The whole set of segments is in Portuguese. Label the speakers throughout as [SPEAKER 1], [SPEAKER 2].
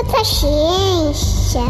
[SPEAKER 1] Escuta ciência.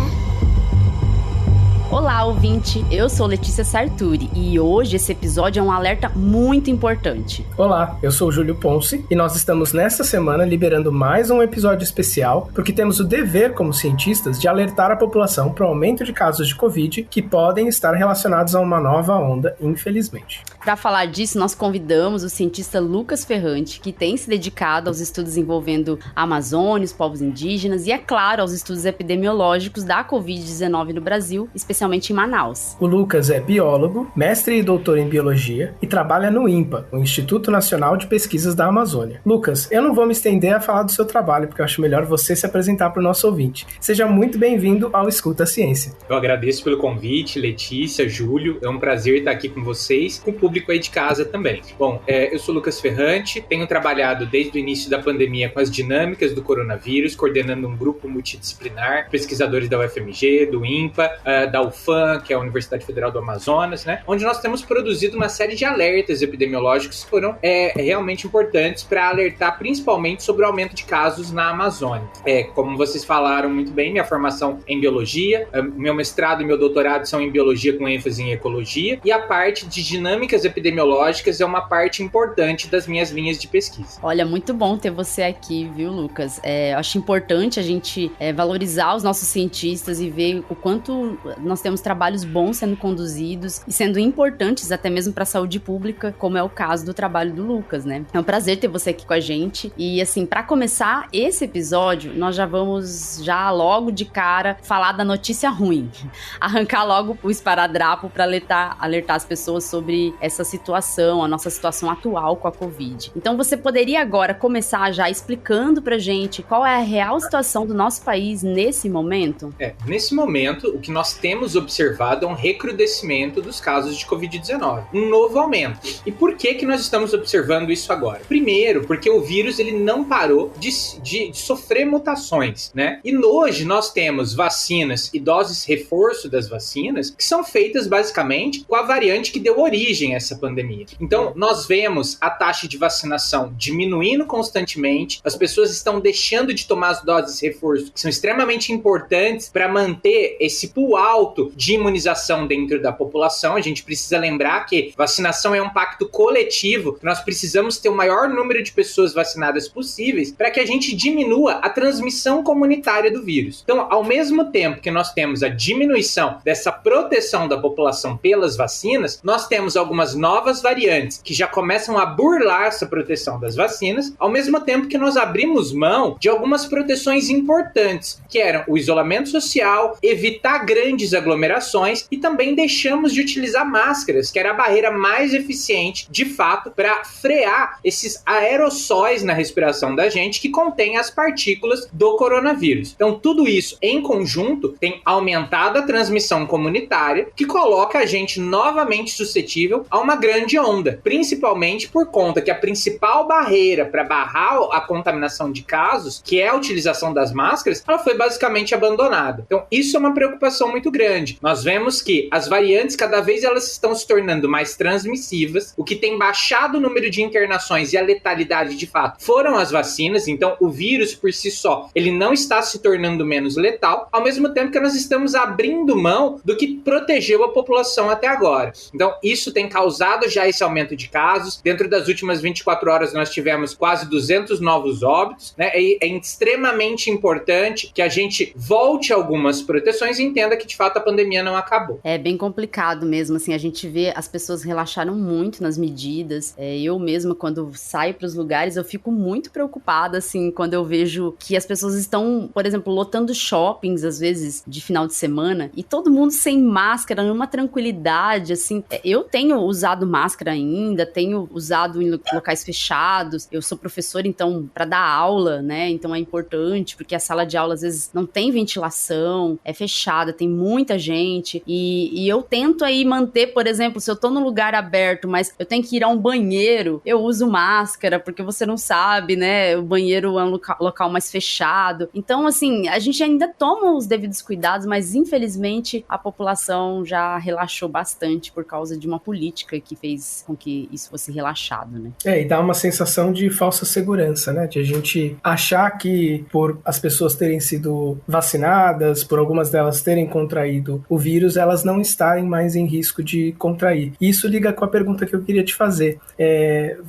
[SPEAKER 2] Olá, ouvinte! Eu sou Letícia Sarturi e hoje esse episódio é um alerta muito importante.
[SPEAKER 3] Olá, eu sou o Júlio Ponce e nós estamos nesta semana liberando mais um episódio especial porque temos o dever como cientistas de alertar a população para o aumento de casos de Covid que podem estar relacionados a uma nova onda, infelizmente.
[SPEAKER 2] Para falar disso, nós convidamos o cientista Lucas Ferrante, que tem se dedicado aos estudos envolvendo a Amazônia, os povos indígenas e, é claro, aos estudos epidemiológicos da Covid-19 no Brasil, especialmente em Manaus.
[SPEAKER 3] O Lucas é biólogo, mestre e doutor em biologia e trabalha no INPA, o Instituto Nacional de Pesquisas da Amazônia. Lucas, eu não vou me estender a falar do seu trabalho, porque eu acho melhor você se apresentar para o nosso ouvinte. Seja muito bem-vindo ao Escuta Ciência.
[SPEAKER 4] Eu agradeço pelo convite, Letícia, Júlio. É um prazer estar aqui com vocês, com o público aí de casa também. Bom, eu sou Lucas Ferrante, tenho trabalhado desde o início da pandemia com as dinâmicas do coronavírus, coordenando um grupo multidisciplinar, pesquisadores da UFMG, do INPA, da UFAM, que é a Universidade Federal do Amazonas, né? Onde nós temos produzido uma série de alertas epidemiológicos que foram realmente importantes para alertar principalmente sobre o aumento de casos na Amazônia. Como vocês falaram muito bem, minha formação é em biologia, meu mestrado e meu doutorado são em biologia com ênfase em ecologia, e a parte de dinâmicas epidemiológicas é uma parte importante das minhas linhas de pesquisa.
[SPEAKER 2] Olha, muito bom ter você aqui, viu, Lucas? Eu acho importante a gente valorizar os nossos cientistas e ver o quanto nós temos trabalhos bons sendo conduzidos e sendo importantes até mesmo para a saúde pública, como é o caso do trabalho do Lucas, né? É um prazer ter você aqui com a gente. E assim, para começar esse episódio, nós já vamos logo de cara falar da notícia ruim. Arrancar logo o esparadrapo para alertar as pessoas sobre essa situação, a nossa situação atual com a Covid. Então você poderia agora começar já explicando pra gente qual é a real situação do nosso país nesse momento?
[SPEAKER 4] Nesse momento, o que nós temos observado é um recrudescimento dos casos de Covid-19, um novo aumento. E por que nós estamos observando isso agora? Primeiro, porque o vírus ele não parou de sofrer mutações, né? E hoje nós temos vacinas e doses reforço das vacinas que são feitas basicamente com a variante que deu origem a essa pandemia. Então, nós vemos a taxa de vacinação diminuindo constantemente, as pessoas estão deixando de tomar as doses reforço, que são extremamente importantes para manter esse pool alto de imunização dentro da população. A gente precisa lembrar que vacinação é um pacto coletivo, nós precisamos ter o maior número de pessoas vacinadas possíveis para que a gente diminua a transmissão comunitária do vírus. Então, ao mesmo tempo que nós temos a diminuição dessa proteção da população pelas vacinas, nós temos algumas novas variantes que já começam a burlar essa proteção das vacinas, ao mesmo tempo que nós abrimos mão de algumas proteções importantes, que eram o isolamento social, evitar grandes aglomerações e também deixamos de utilizar máscaras, que era a barreira mais eficiente, de fato, para frear esses aerossóis na respiração da gente que contém as partículas do coronavírus. Então, tudo isso em conjunto tem aumentado a transmissão comunitária, que coloca a gente novamente suscetível a uma grande onda, principalmente por conta que a principal barreira para barrar a contaminação de casos, que é a utilização das máscaras, ela foi basicamente abandonada. Então, isso é uma preocupação muito grande. Nós vemos que as variantes, cada vez elas estão se tornando mais transmissivas, o que tem baixado o número de internações e a letalidade, de fato, foram as vacinas. Então, o vírus, por si só, ele não está se tornando menos letal, ao mesmo tempo que nós estamos abrindo mão do que protegeu a população até agora. Então, isso tem causado já esse aumento de casos. Dentro das últimas 24 horas, nós tivemos quase 200 novos óbitos, né? É extremamente importante que a gente volte a algumas proteções e entenda que, de fato, a pandemia não acabou.
[SPEAKER 2] É bem complicado mesmo, assim, a gente vê as pessoas relaxaram muito nas medidas. Eu mesma, quando saio para os lugares, eu fico muito preocupada, assim, quando eu vejo que as pessoas estão, por exemplo, lotando shoppings, às vezes, de final de semana, e todo mundo sem máscara, numa tranquilidade, assim. Eu tenho usado máscara ainda, tenho usado em locais fechados. Eu sou professora, então, para dar aula, né? Então é importante, porque a sala de aula, às vezes, não tem ventilação, é fechada, tem muita muita gente, e eu tento aí manter, por exemplo, se eu tô num lugar aberto, mas eu tenho que ir a um banheiro, eu uso máscara, porque você não sabe, né, o banheiro é um local mais fechado. Então, assim, a gente ainda toma os devidos cuidados, mas infelizmente a população já relaxou bastante por causa de uma política que fez com que isso fosse relaxado, né?
[SPEAKER 3] E dá uma sensação de falsa segurança, né? De a gente achar que por as pessoas terem sido vacinadas, por algumas delas terem contraído o vírus, elas não estarem mais em risco de contrair. E isso liga com a pergunta que eu queria te fazer.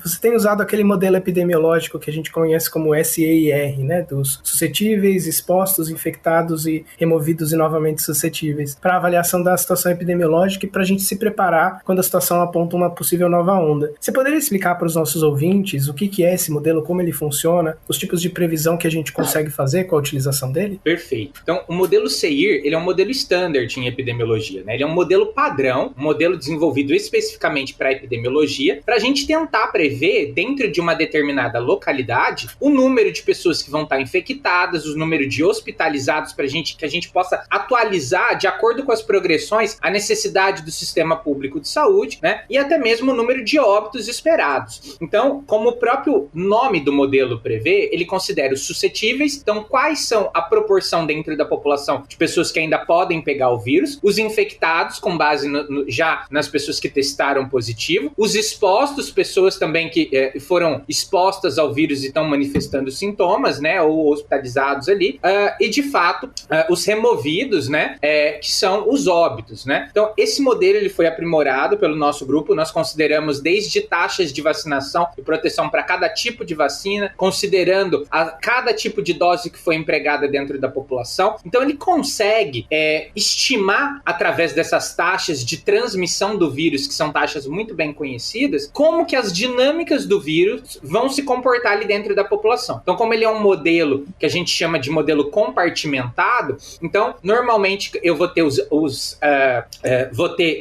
[SPEAKER 3] Você tem usado aquele modelo epidemiológico que a gente conhece como SEIR, né? Dos suscetíveis, expostos, infectados e removidos e novamente suscetíveis, para avaliação da situação epidemiológica e para a gente se preparar quando a situação aponta uma possível nova onda. Você poderia explicar para os nossos ouvintes o que é esse modelo, como ele funciona, os tipos de previsão que a gente consegue fazer com a utilização dele?
[SPEAKER 4] Perfeito. Então, o modelo SEIR, ele é um modelo standard em epidemiologia, né? Ele é um modelo padrão, um modelo desenvolvido especificamente para epidemiologia, para a gente tentar prever, dentro de uma determinada localidade, o número de pessoas que vão estar infectadas, o número de hospitalizados, para que a gente possa atualizar, de acordo com as progressões, a necessidade do sistema público de saúde, né? E até mesmo o número de óbitos esperados. Então, como o próprio nome do modelo prevê, ele considera os suscetíveis. Então, quais são a proporção dentro da população de pessoas que ainda podem pegar o vírus, os infectados, com base já nas pessoas que testaram positivo, os expostos, pessoas também que foram expostas ao vírus e estão manifestando sintomas, né, ou hospitalizados ali, e de fato, os removidos, né, que são os óbitos, né. Então, esse modelo ele foi aprimorado pelo nosso grupo. Nós consideramos desde taxas de vacinação e proteção para cada tipo de vacina, considerando cada tipo de dose que foi empregada dentro da população. Então, ele consegue estimar, através dessas taxas de transmissão do vírus, que são taxas muito bem conhecidas, como que as dinâmicas do vírus vão se comportar ali dentro da população. Então, como ele é um modelo que a gente chama de modelo compartimentado, então, normalmente, eu vou ter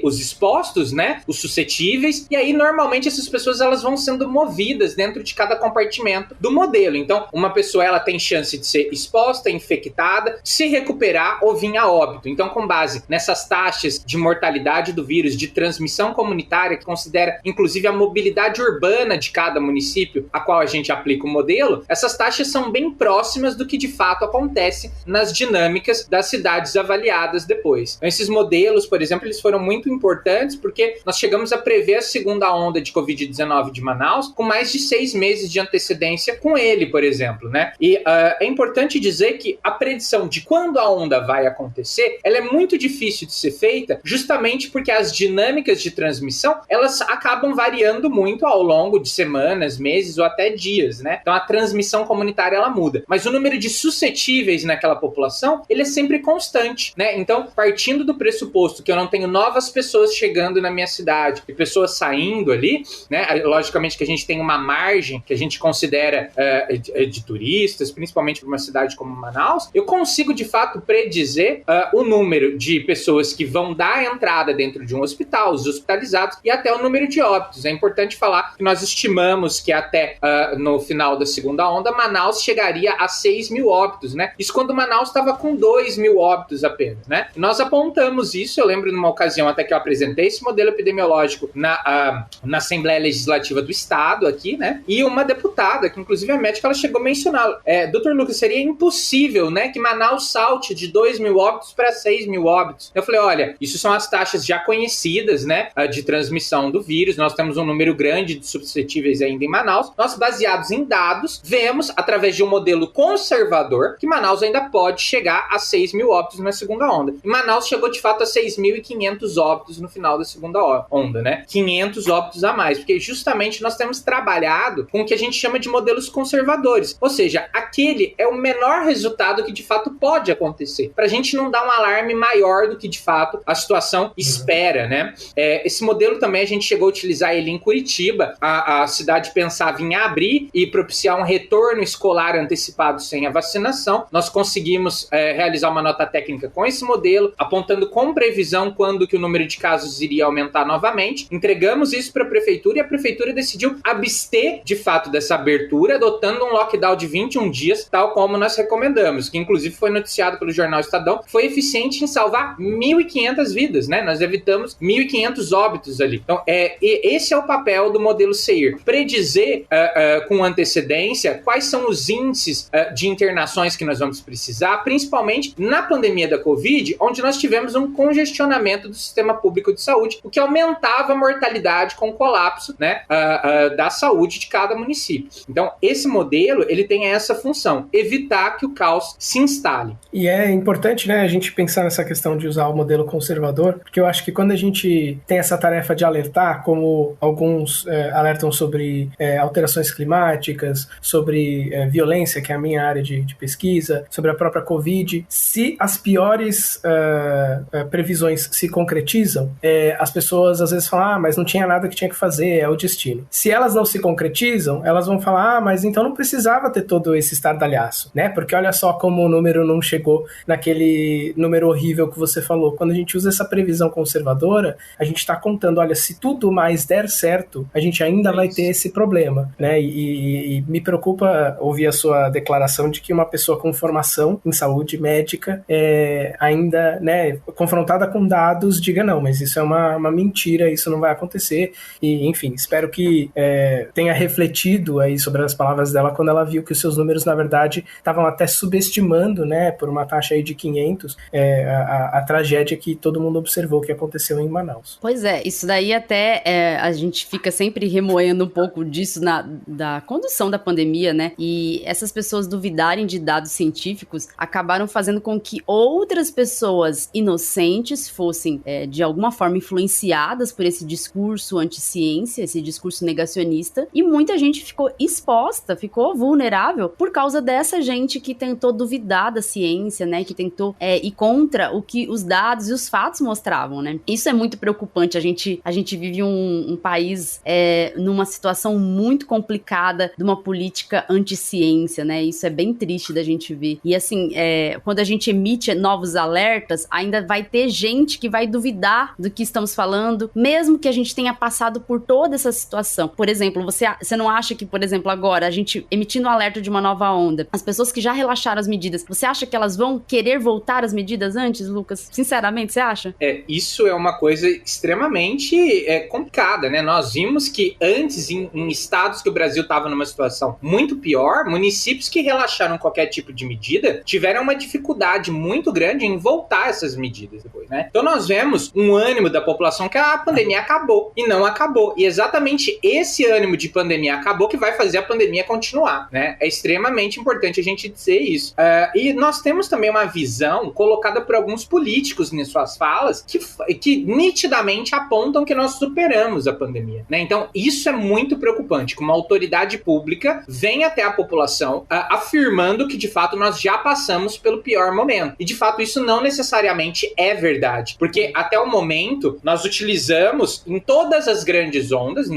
[SPEAKER 4] os expostos, né, os suscetíveis, e aí, normalmente, essas pessoas elas vão sendo movidas dentro de cada compartimento do modelo. Então, uma pessoa ela tem chance de ser exposta, infectada, se recuperar ou vir a óbito. Então, com base nessas taxas de mortalidade do vírus, de transmissão comunitária, que considera, inclusive, a mobilidade urbana de cada município a qual a gente aplica o modelo, essas taxas são bem próximas do que, de fato, acontece nas dinâmicas das cidades avaliadas depois. Então, esses modelos, por exemplo, eles foram muito importantes porque nós chegamos a prever a segunda onda de Covid-19 de Manaus com mais de 6 meses de antecedência com ele, por exemplo, né? E é importante dizer que a predição de quando a onda vai acontecer, ela é muito difícil de ser feita, justamente porque as dinâmicas de transmissão, elas acabam variando muito ao longo de semanas, meses ou até dias, né? Então a transmissão comunitária, ela muda. Mas o número de suscetíveis naquela população, ele é sempre constante, né? Então, partindo do pressuposto que eu não tenho novas pessoas chegando na minha cidade e pessoas saindo ali, né? Logicamente que a gente tem uma margem que a gente considera de turistas, principalmente para uma cidade como Manaus, eu consigo de fato predizer o número de pessoas que vão dar entrada dentro de um hospital, os hospitalizados, e até o número de óbitos. É importante falar que nós estimamos que até no final da segunda onda, Manaus chegaria a 6 mil óbitos, né? Isso quando Manaus estava com 2 mil óbitos apenas, né? Nós apontamos isso, eu lembro numa ocasião até que eu apresentei esse modelo epidemiológico na Assembleia Legislativa do Estado aqui, né? E uma deputada, que inclusive é médica, ela chegou a mencionar, Dr. Lucas, seria impossível, né, que Manaus salte de 2 mil óbitos para 6 mil óbitos. Eu falei, olha, isso são as taxas já conhecidas, né, de transmissão do vírus. Nós temos um número grande de suscetíveis ainda em Manaus. Nós, baseados em dados, vemos, através de um modelo conservador, que Manaus ainda pode chegar a 6 mil óbitos na segunda onda. E Manaus chegou, de fato, a 6.500 óbitos no final da segunda onda, né? 500 óbitos a mais, porque justamente nós temos trabalhado com o que a gente chama de modelos conservadores. Ou seja, aquele é o menor resultado que, de fato, pode acontecer. Pra gente não dar um alarme maior do que, de fato, a situação espera, né? Esse modelo também a gente chegou a utilizar ele em Curitiba. A cidade pensava em abrir e propiciar um retorno escolar antecipado sem a vacinação. Nós conseguimos realizar uma nota técnica com esse modelo, apontando com previsão quando que o número de casos iria aumentar novamente. Entregamos isso para a prefeitura e a prefeitura decidiu abster, de fato, dessa abertura, adotando um lockdown de 21 dias, tal como nós recomendamos, que inclusive foi noticiado pelo jornal Estadão, foi eficiente em salvar 1.500 vidas, né? Nós evitamos 1.500 óbitos ali. Então, esse é o papel do modelo SEIR. Predizer com antecedência quais são os índices de internações que nós vamos precisar, principalmente na pandemia da Covid, onde nós tivemos um congestionamento do sistema público de saúde, o que aumentava a mortalidade com o colapso, né, da saúde de cada município. Então, esse modelo, ele tem essa função, evitar que o caos se instale.
[SPEAKER 3] E é importante, né, a gente pensar nessa questão de usar o modelo conservador, porque eu acho que quando a gente tem essa tarefa de alertar, como alguns alertam sobre alterações climáticas, sobre violência, que é a minha área de pesquisa, sobre a própria Covid, se as piores previsões se concretizam, as pessoas às vezes falam, mas não tinha nada que tinha que fazer, é o destino. Se elas não se concretizam, elas vão falar, mas então não precisava ter todo esse estardalhaço, né? Porque olha só como o número não chegou naquele número horrível que você falou. Quando a gente usa essa previsão conservadora, a gente está contando, olha, se tudo mais der certo, a gente ainda vai ter esse problema, né? E me preocupa ouvir a sua declaração de que uma pessoa com formação em saúde médica ainda, né, confrontada com dados, diga não, mas isso é uma mentira, isso não vai acontecer. E, enfim, espero que tenha refletido aí sobre as palavras dela quando ela viu que os seus números, na verdade, estavam até subestimando, né, por uma taxa aí de 500, a tragédia que todo mundo observou que aconteceu em Manaus.
[SPEAKER 2] Pois é, isso daí até a gente fica sempre remoendo um pouco disso da condução da pandemia, né? E essas pessoas duvidarem de dados científicos acabaram fazendo com que outras pessoas inocentes fossem, de alguma forma, influenciadas por esse discurso anti-ciência, esse discurso negacionista, e muita gente ficou exposta, ficou vulnerável por causa dessa gente que tentou duvidar da ciência, né? Que tentou ir contra o que os dados e os fatos mostravam, né? Isso é muito preocupante. A gente vive um país numa situação muito complicada de uma política anti-ciência, né? Isso é bem triste da gente ver. E assim, quando a gente emite novos alertas, ainda vai ter gente que vai duvidar do que estamos falando, mesmo que a gente tenha passado por toda essa situação. Por exemplo, você não acha que, por exemplo, agora, a gente emitindo o alerta de uma nova onda, as pessoas que já relaxaram as medidas, você acha que elas vão querer voltar às medidas antes, Lucas? Sinceramente, você acha?
[SPEAKER 4] Isso é uma coisa extremamente complicada, né? Nós vimos que antes, em estados que o Brasil estava numa situação muito pior, municípios que relaxaram qualquer tipo de medida tiveram uma dificuldade muito grande em voltar essas medidas depois, né? Então nós vemos um ânimo da população que a pandemia acabou, e não acabou. E exatamente esse ânimo de pandemia acabou que vai fazer a pandemia continuar, né? É extremamente importante a gente dizer isso. E nós temos também uma visão colocada por alguns políticos em suas falas que nitidamente apontam que nós superamos a pandemia, né? Então isso é muito preocupante, que uma autoridade pública vem até a população afirmando que de fato nós já passamos pelo pior momento. E de fato isso não necessariamente é verdade, porque até o momento nós utilizamos em todas as grandes ondas,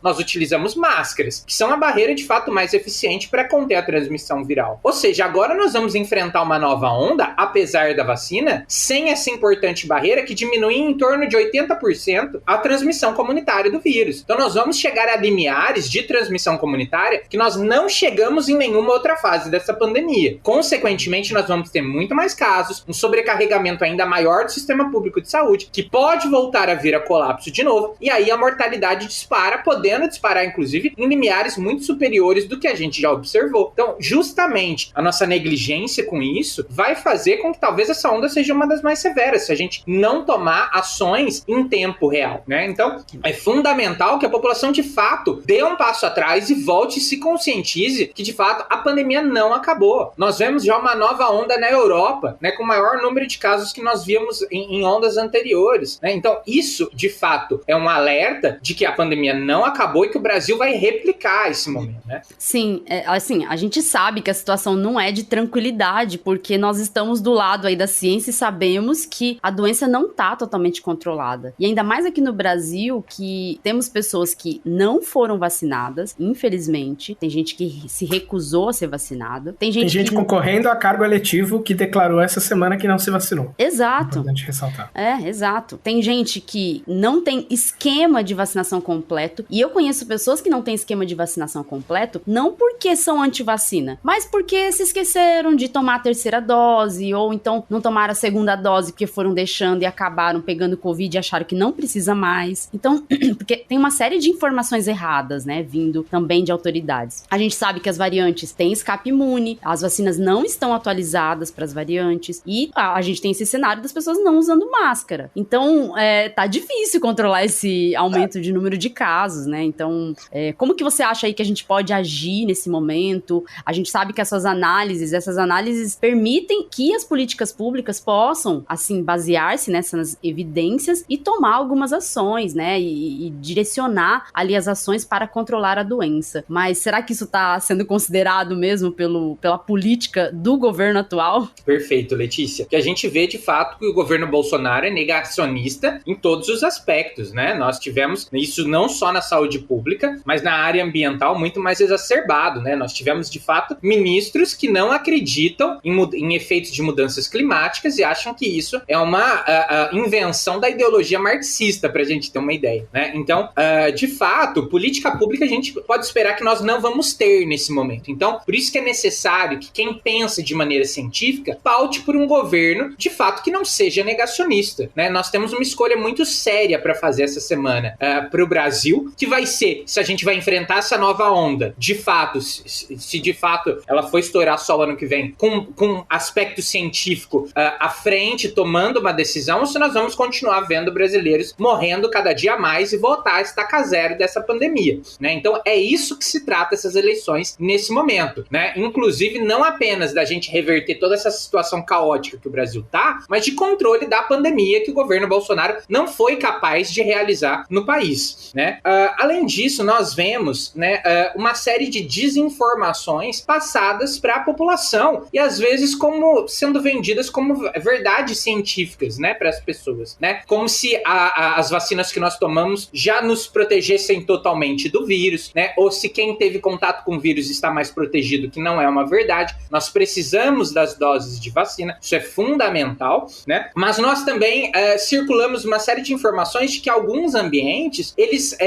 [SPEAKER 4] nós utilizamos máscaras, que são a barreira de fato mais eficiente para conter a transmissão viral. Ou seja, agora nós vamos enfrentar uma nova onda, apesar da vacina, sem essa importante barreira que diminui em torno de 80% a transmissão comunitária do vírus. Então nós vamos chegar a limiares de transmissão comunitária que nós não chegamos em nenhuma outra fase dessa pandemia. Consequentemente, nós vamos ter muito mais casos, um sobrecarregamento ainda maior do sistema público de saúde, que pode voltar a vir a colapso de novo, e aí a mortalidade dispara, podendo disparar, inclusive, em limiares muito superiores do que a gente já observou. Então, justamente, a nossa negligência com isso vai fazer com que talvez essa onda seja uma das mais severas, se a gente não tomar ações em tempo real, né? Então, é fundamental que a população, de fato, dê um passo atrás e volte e se conscientize que, de fato, a pandemia não acabou. Nós vemos já uma nova onda na Europa, né, com o maior número de casos que nós víamos em ondas anteriores, né? Então, isso, de fato, é um alerta de que a pandemia não acabou e que o Brasil vai replicar esse momento, né?
[SPEAKER 2] Sim, assim, a gente sabe que a situação não é de tranquilidade, porque nós estamos do lado aí da ciência e sabemos que a doença não está totalmente controlada. E ainda mais aqui no Brasil, que temos pessoas que não foram vacinadas, infelizmente. Tem gente que se recusou a ser vacinada. Tem gente
[SPEAKER 3] concorrendo a cargo eletivo que declarou essa semana que não se vacinou.
[SPEAKER 2] Exato.
[SPEAKER 3] É importante ressaltar.
[SPEAKER 2] Exato. Tem gente que não tem esquema de vacinação completo, e eu conheço pessoas que não têm esquema de vacinação completo, não porque são anti-vacina, mas porque se esqueceram de tomar a terceira dose, ou então então não tomaram a segunda dose porque foram deixando e acabaram pegando Covid e acharam que não precisa mais. Então, porque tem uma série de informações erradas, né, vindo também de autoridades. A gente sabe que as variantes têm escape imune, as vacinas não estão atualizadas para as variantes e a gente tem esse cenário das pessoas não usando máscara. Então, tá difícil controlar esse aumento de número de casos, né? Então, como que você acha aí que a gente pode agir nesse momento? A gente sabe que essas análises permitem que as políticas públicas possam, assim, basear-se nessas evidências e tomar algumas ações, né? E direcionar ali as ações para controlar a doença. Mas será que isso está sendo considerado mesmo pela política do governo atual?
[SPEAKER 4] Perfeito, Letícia. Que a gente vê, de fato, que o governo Bolsonaro é negacionista em todos os aspectos, né? Nós tivemos isso não só na saúde pública, mas na área ambiental muito mais exacerbado, né? Nós tivemos, de fato, ministros que não acreditam em efeitos de mudanças climáticas e acham que isso é uma invenção da ideologia marxista, pra gente ter uma ideia, né? Então, de fato, política pública a gente pode esperar que nós não vamos ter nesse momento. Então, por isso que é necessário que quem pensa de maneira científica paute por um governo, de fato, que não seja negacionista, né? Nós temos uma escolha muito séria para fazer essa semana para o Brasil, que vai ser se a gente vai enfrentar essa nova onda, de fato, se de fato ela for estourar só o ano que vem, com aspecto científico à frente, tomando uma decisão, ou se nós vamos continuar vendo brasileiros morrendo cada dia mais e voltar a estaca zero dessa pandemia, né? Então, é isso que se trata essas eleições nesse momento, né? Inclusive, não apenas da gente reverter toda essa situação caótica que o Brasil tá, mas de controle da pandemia que o governo Bolsonaro não foi capaz de realizar no país, né? Além disso, nós vemos, né, uma série de desinformações passadas para a população e às vezes como sendo vendidas como verdades científicas, né, para as pessoas, né? Como se as vacinas que nós tomamos já nos protegessem totalmente do vírus, né? Ou se quem teve contato com o vírus está mais protegido, que não é uma verdade. Nós precisamos das doses de vacina, isso é fundamental, né? Mas nós também circulamos uma série de informações de que alguns ambientes, eles,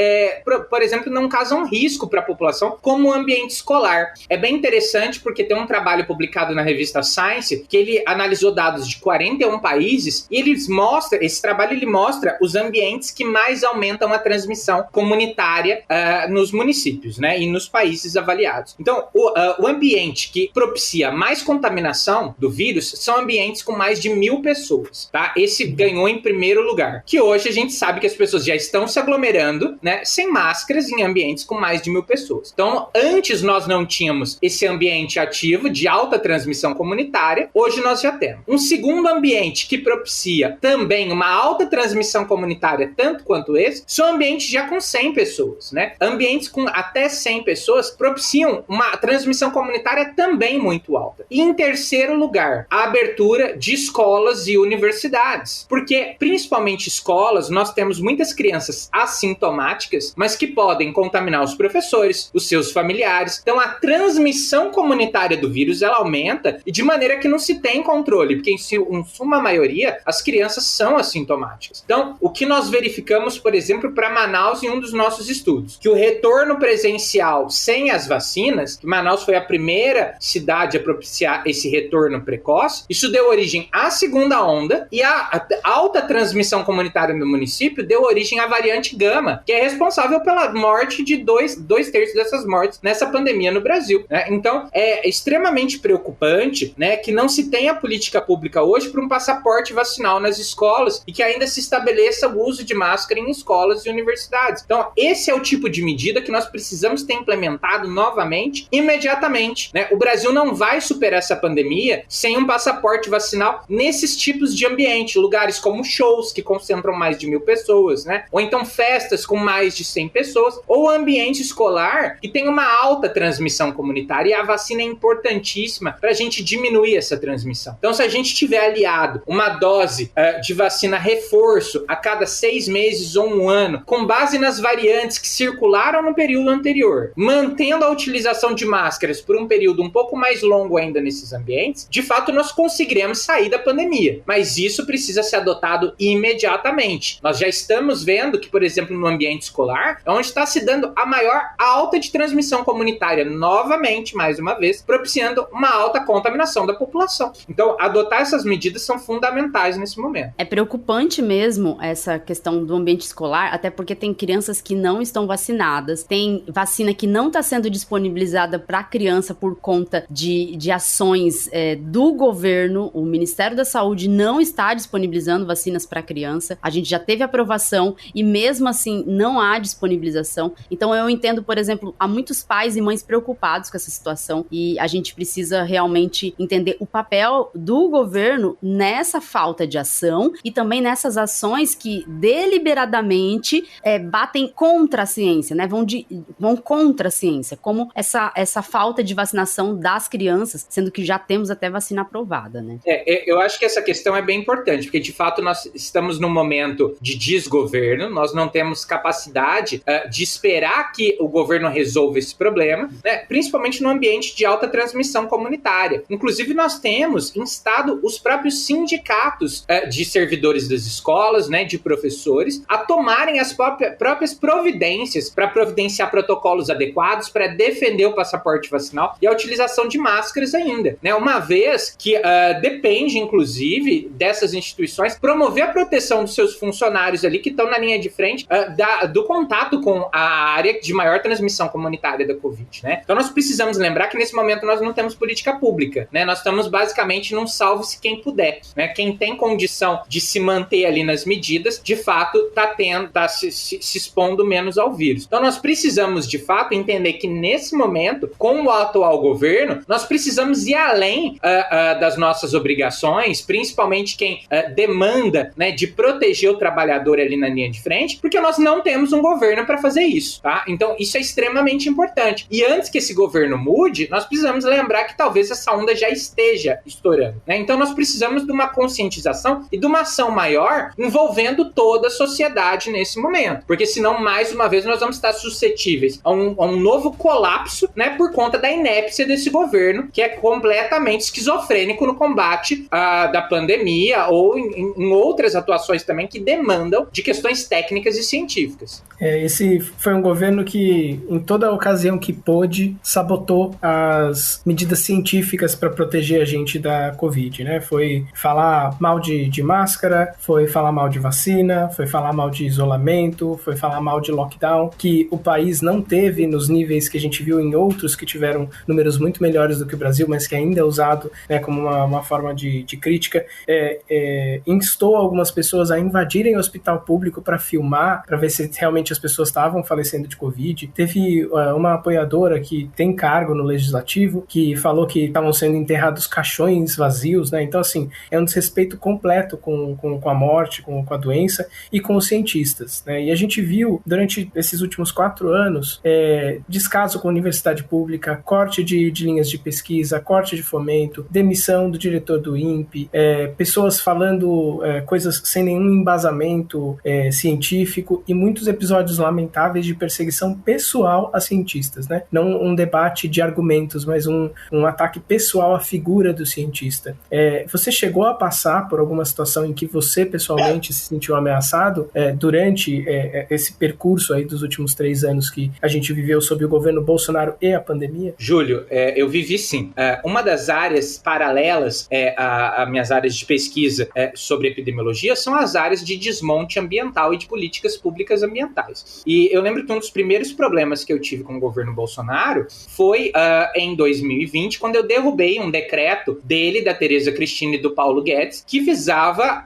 [SPEAKER 4] por exemplo, não causam risco para a população, como o ambiente escolar. É bem interessante porque tem um trabalho publicado na revista Science, que ele analisou dados de 41 países, e esse trabalho ele mostra os ambientes que mais aumentam a transmissão comunitária nos municípios, né, e nos países avaliados. Então, o ambiente que propicia mais contaminação do vírus são ambientes com mais de 1.000 pessoas, tá? Esse ganhou em primeiro lugar, que hoje a gente sabe que as pessoas já estão se aglomerando, né, sem máscaras em ambientes com mais de 1.000 pessoas. Então, antes nós não tínhamos esse ambiente ativo de alta transmissão comunitária, hoje nós já temos. Um segundo ambiente que propicia também uma alta transmissão comunitária, tanto quanto esse, são ambientes já com 100 pessoas, né? Ambientes com até 100 pessoas propiciam uma transmissão comunitária também muito alta. E em terceiro lugar, a abertura de escolas e universidades. Porque, principalmente escolas, nós temos muitas crianças assintomáticas, mas que podem contaminar os professores, os seus familiares. Então, a transmissão comunitária do vírus, ela aumenta e de maneira que não se tem controle, porque em suma maioria, as crianças são assintomáticas. Então, o que nós verificamos, por exemplo, para Manaus em um dos nossos estudos, que o retorno presencial sem as vacinas, que Manaus foi a primeira cidade a propiciar esse retorno precoce, isso deu origem à segunda onda e a alta transmissão comunitária no município deu origem à variante Gama, que é responsável pela morte de dois terços dessas mortes nessa pandemia no Brasil, né? Então, é extremamente preocupante, né, que não se tenha política pública hoje para um passaporte vacinal nas escolas e que ainda se estabeleça o uso de máscara em escolas e universidades. Então, esse é o tipo de medida que nós precisamos ter implementado novamente, imediatamente, né? O Brasil não vai superar essa pandemia sem um passaporte vacinal nesses tipos de ambiente, lugares como shows, que concentram mais de 1.000 pessoas, né? Ou então festas com mais de 100 pessoas, ou ambiente escolar que tem uma alta transmissão comunitária, e a vacina é importantíssima para a gente diminuir essa transmissão. Então, se a gente tiver aliado uma dose de vacina reforço a cada 6 meses ou 1 ano, com base nas variantes que circularam no período anterior, mantendo a utilização de máscaras por um período um pouco mais longo ainda nesses ambientes, de fato nós conseguiremos sair da pandemia. Mas isso precisa ser adotado imediatamente. Nós já estamos vendo que, por exemplo, no ambiente escolar, é onde está se dando a maior alta de transmissão comunitária, novamente, mais uma vez, propiciando uma alta contaminação da população. Então, adotar essas medidas são fundamentais nesse momento.
[SPEAKER 2] É preocupante mesmo essa questão do ambiente escolar, até porque tem crianças que não estão vacinadas, tem vacina que não está sendo disponibilizada para a criança por conta de ações do governo. O Ministério da Saúde não está disponibilizando vacinas para criança. A gente já teve aprovação e mesmo assim não há disponibilização. Então eu entendo, por exemplo, há muitos pais e mães preocupados com essa situação e a gente precisa realmente entender o papel do governo nessa falta de ação e também nessas ações que deliberadamente batem contra a ciência, né? Vão contra a ciência, como essa falta de vacinação das crianças, sendo que já temos até vacina aprovada, né?
[SPEAKER 4] Eu acho que essa questão é bem importante, porque de fato nós estamos num momento de desgoverno, nós não temos capacidade de esperar que o governo resolva esse problema, né? Principalmente no ambiente de alta transmissão comunitária. Inclusive nós temos instado os próprios sindicatos de servidores das escolas, né, de professores, a tomarem as próprias providências para providenciar protocolos adequados para defender o passaporte vacinal e a utilização de máscaras ainda, né? Uma vez que depende, inclusive, dessas instituições promover a proteção dos seus funcionários ali que estão na linha de frente do contato com a área de maior transmissão comunitária da Covid, né? Então nós precisamos lembrar que nesse momento nós não temos política pública, né? Nós estamos basicamente num salve-se quem puder, né? Quem tem condição de se manter ali nas medidas, de fato, tá se expondo menos ao vírus. Então nós precisamos, de fato, entender que nesse momento, com o atual governo, nós precisamos ir além das nossas obrigações, principalmente quem demanda, né, de proteger o trabalhador ali na linha de frente, porque nós não temos um governo para fazer isso, tá? Então isso é extremamente importante. E antes que esse governo mude, nós precisamos lembrar que talvez essa onda já esteja estourando, né? Então nós precisamos de uma conscientização e de uma ação maior envolvendo toda a sociedade nesse momento, porque senão, mais uma vez, nós vamos estar suscetíveis a um novo colapso, né, por conta da inépcia desse governo, que é completamente esquizofrênico no combate da pandemia ou em outras atuações também que demandam de questões técnicas e científicas.
[SPEAKER 3] Esse foi um governo que, em toda ocasião que pôde, sabotou as medidas científicas para proteger a gente da Covid, né? Foi falar mal de máscara, foi falar mal de vacina, foi falar mal de isolamento, foi falar mal de lockdown, que o país não teve nos níveis que a gente viu em outros que tiveram números muito melhores do que o Brasil, mas que ainda é usado, né, como uma forma de crítica. Instou algumas pessoas a invadirem o hospital público para filmar, para ver se realmente as pessoas estavam falecendo de Covid. Teve uma apoiadora que tem cargo no Legislativo que falou que estavam sendo enterrados caixões vazios, né? Então, assim, é um desrespeito completo com a morte, com a doença e com os cientistas, né? E a gente viu, durante esses últimos 4 anos, descaso com a universidade pública, corte de linhas de pesquisa, corte de fomento, demissão do diretor do INPE, pessoas falando coisas sem nenhum embasamento científico e muitos episódios lamentáveis de perseguição pessoal a cientistas, né? Não um debate de argumentos, mas um ataque pessoal à figura do cientista. Você chegou a passar por alguma situação em que você pessoalmente se sentiu ameaçado durante esse percurso aí dos últimos 3 anos que a gente viveu sob o governo Bolsonaro e a pandemia?
[SPEAKER 4] Júlio, eu vivi sim. Uma das áreas paralelas a minhas áreas de pesquisa sobre epidemiologia são as áreas de desmonte ambiental e de políticas públicas ambientais. E eu lembro que um dos primeiros problemas que eu tive com o governo Bolsonaro foi em 2020, quando eu derrubei um decreto dele, da Tereza Cristina e do Paulo Guedes, que visava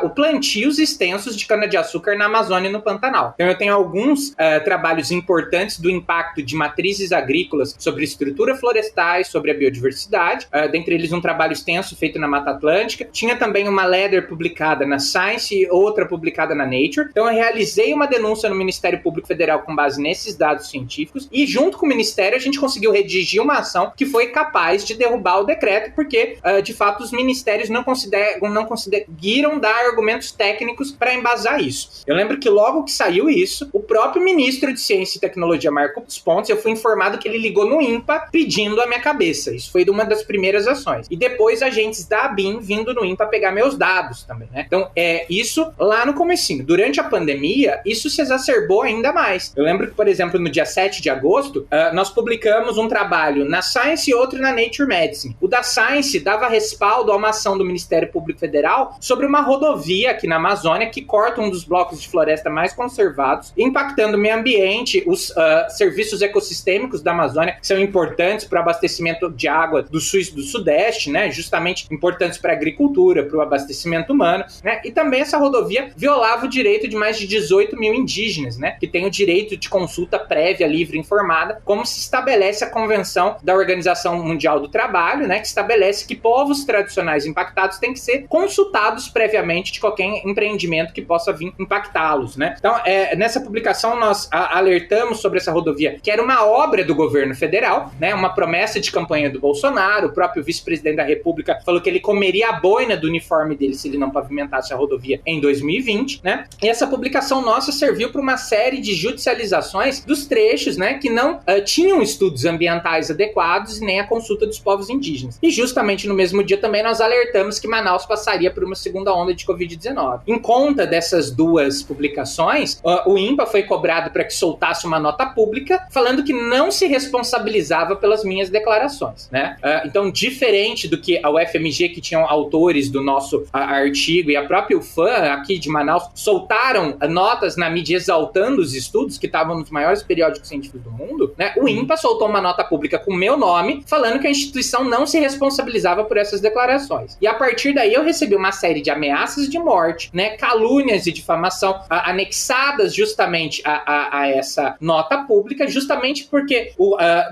[SPEAKER 4] o plantios extensos de cana-de-açúcar na Amazônia e no Pantanal. Então eu tenho alguns trabalhos importantes do impacto de matrizes agrícolas sobre estrutura florestais, sobre a biodiversidade, dentre eles um trabalho extenso feito na Mata Atlântica. Tinha também uma letter publicada na Science e outra publicada na Nature. Então eu realizei uma denúncia no Ministério Público Federal com base nesses dados científicos e junto com o Ministério a gente conseguiu redigir uma ação que foi capaz de derrubar o decreto, porque de fato os ministérios não conseguiram dar argumentos técnicos para embasar isso. Eu lembro que logo que saiu isso, o próprio ministro de Ciência e Tecnologia, Marcos Pontes, eu fui informado que ele ligou no INPA pedindo a minha cabeça. Isso foi uma das primeiras ações. E depois agentes da ABIN vindo no INPA pegar meus dados também, né? Então, isso lá no comecinho. Durante a pandemia, isso se exacerbou ainda mais. Eu lembro que, por exemplo, no dia 7 de agosto, nós publicamos um trabalho na Science e outro na Nature Medicine. O da Science dava respaldo a uma ação do Ministério Público Federal sobre uma rodovia aqui na Amazônia que corta um dos blocos de floresta mais conservados, impactando o meio ambiente, os serviços ecossistêmicos da Amazônia, que são importantes para o abastecimento de água do sul e do sudeste, né, justamente importantes para a agricultura, para o abastecimento humano, né, e também essa rodovia violava o direito de mais de 18 mil indígenas, né, que têm o direito de consulta prévia, livre e informada, como se estabelece a Convenção da Organização Mundial do Trabalho, né, que estabelece que povos tradicionais impactados têm que ser consultados previamente de qualquer empreendimento que possa vir impactá-los, né. Então, nessa publicação nós alertamos sobre essa rodovia, que era uma obra do governo federal, né, uma promessa de campanha do Bolsonaro. O próprio vice-presidente da República falou que ele comeria a boina do uniforme dele se ele não pavimentasse a rodovia em 2020, né? E essa publicação nossa serviu para uma série de judicializações dos trechos, né, que não tinham estudos ambientais adequados nem a consulta dos povos indígenas. E justamente no mesmo dia também nós alertamos que Manaus passaria por uma segunda onda de Covid-19. Em conta dessas duas publicações, o INPA foi cobrado para que soltasse uma nota pública falando que não se responsabilizava pelas minhas declarações, né? Então, diferente do que a UFMG, que tinham autores do nosso artigo, e a própria UFAM aqui de Manaus soltaram notas na mídia exaltando os estudos que estavam nos maiores periódicos científicos do mundo, né? O INPA soltou uma nota pública com meu nome, falando que a instituição não se responsabilizava por essas declarações. E a partir daí eu recebi uma série de ameaças de morte, né? Calúnias e difamação anexadas justamente a essa nota pública, justamente porque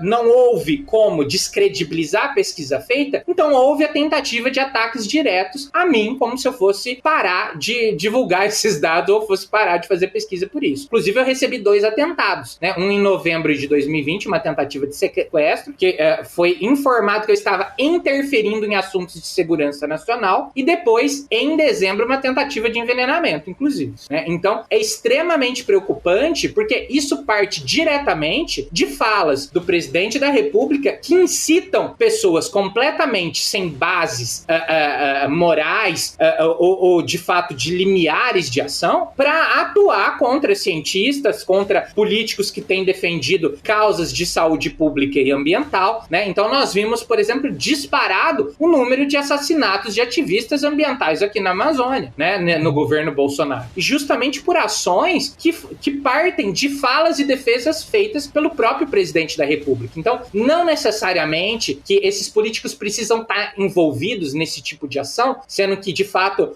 [SPEAKER 4] não houve como descredibilizar a pesquisa feita, então houve a tentativa de ataques diretos a mim, como se eu fosse parar de divulgar esses dados ou fosse parar de fazer pesquisa por isso. Inclusive, eu recebi 2 atentados, né? Um em novembro de 2020, uma tentativa de sequestro, que foi informado que eu estava interferindo em assuntos de segurança nacional, e depois, em dezembro, uma tentativa de envenenamento, inclusive, né? Então, é extremamente preocupante, porque isso parte diretamente de falas do presidente da República que incitam pessoas completamente sem bases morais ou de fato de limiares de ação para atuar contra cientistas, contra políticos que têm defendido causas de saúde pública e ambiental, né? Então nós vimos, por exemplo, disparado o número de assassinatos de ativistas ambientais aqui na Amazônia, né? No governo Bolsonaro. E justamente por ações que partem de falas e defesas feitas pelo próprio presidente da República. Então, não necessariamente que esses políticos precisam estar envolvidos nesse tipo de ação, sendo que, de fato,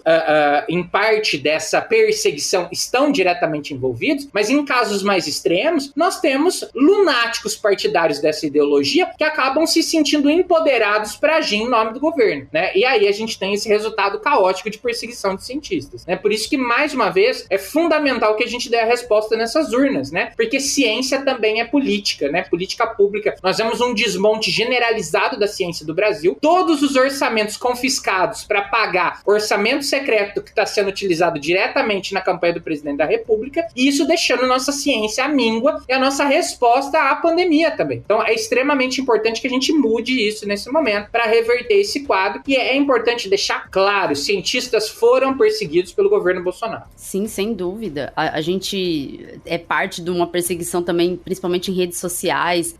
[SPEAKER 4] em parte dessa perseguição estão diretamente envolvidos, mas em casos mais extremos, nós temos lunáticos partidários dessa ideologia que acabam se sentindo empoderados para agir em nome do governo, né? E aí a gente tem esse resultado caótico de perseguição de cientistas, né? Por isso que, mais uma vez, é fundamental que a gente dê a resposta nessas urnas, né? Porque ciência também é política, né? Política pública. Nós vemos um desmonte generalizado da ciência do Brasil, todos os orçamentos confiscados para pagar orçamento secreto que está sendo utilizado diretamente na campanha do presidente da República, e isso deixando nossa ciência à míngua e a nossa resposta à pandemia também. Então é extremamente importante que a gente mude isso nesse momento para reverter esse quadro, e é importante deixar claro, cientistas foram perseguidos pelo governo Bolsonaro.
[SPEAKER 2] Sim, sem dúvida. A gente é parte de uma perseguição também, principalmente em redes sociais.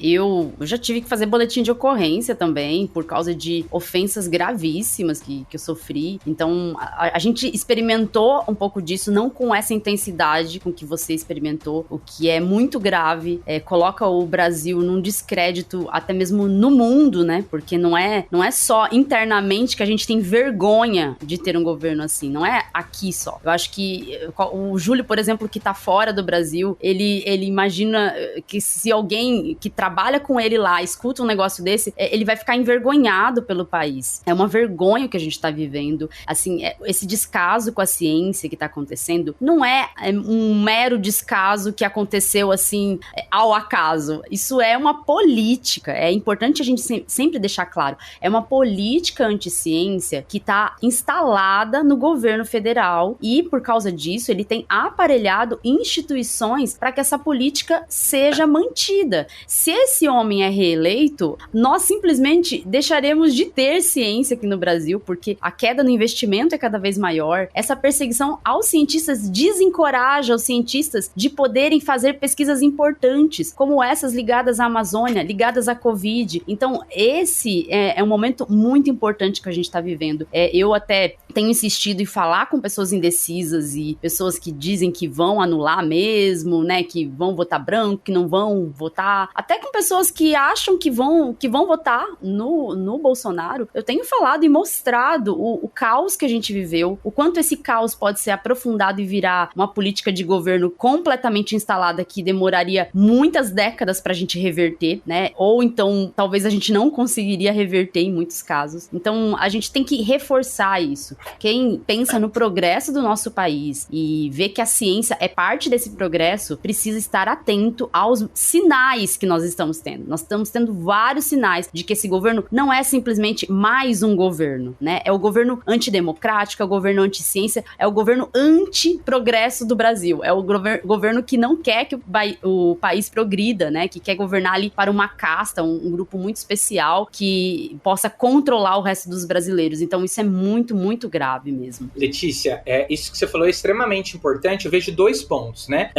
[SPEAKER 2] Eu já tive que fazer boletim de ocorrência também, por causa de ofensas gravíssimas que eu sofri. Então, a gente experimentou um pouco disso, não com essa intensidade com que você experimentou, o que é muito grave, coloca o Brasil num descrédito até mesmo no mundo, né? Porque não é só internamente que a gente tem vergonha de ter um governo assim, não é aqui só. Eu acho que o Júlio, por exemplo, que tá fora do Brasil, ele imagina que se alguém que trabalha com ele lá escuta um negócio desse, ele vai ficar envergonhado pelo país. É uma vergonha o que a gente tá vivendo. Assim, esse descaso com a ciência que tá acontecendo não é um mero descaso que aconteceu assim ao acaso. Isso é uma política. É importante a gente sempre deixar claro. É uma política anti-ciência que tá instalada no governo federal, e por causa disso ele tem aparelhado instituições para que essa política seja mantida. Se esse homem é reeleito, nós simplesmente deixaremos de ter ciência aqui no Brasil, porque a queda no investimento é cada vez maior. Essa perseguição aos cientistas desencoraja desencoraja os cientistas de poderem fazer pesquisas importantes, como essas ligadas à Amazônia, ligadas à Covid. Então, esse é um momento muito importante que a gente está vivendo. Eu até tenho insistido em falar com pessoas indecisas e pessoas que dizem que vão anular mesmo, né, que vão votar branco, que não vão votar, até com pessoas que acham que vão votar no Bolsonaro. Eu tenho falado e mostrado o caos que a gente viveu, o quanto esse caos pode ser aprofundado e virar uma política de governo completamente instalada que demoraria muitas décadas pra gente reverter, né, ou então talvez a gente não conseguiria reverter em muitos casos. Então a gente tem que reforçar isso. Quem pensa no progresso do nosso país e vê que a ciência é parte desse progresso, precisa estar atento aos sinais que nós estamos tendo. Nós estamos tendo vários sinais de que esse governo não é simplesmente mais um governo, né? É o governo antidemocrático, é o governo anti-ciência, é o governo anti-progresso do Brasil. É o governo que não quer que o país progrida, né? Que quer governar ali para uma casta, um grupo muito especial que possa controlar o resto dos brasileiros. Então isso é muito, muito grave mesmo.
[SPEAKER 4] Letícia, isso que você falou é extremamente importante. Eu vejo 2 pontos, né?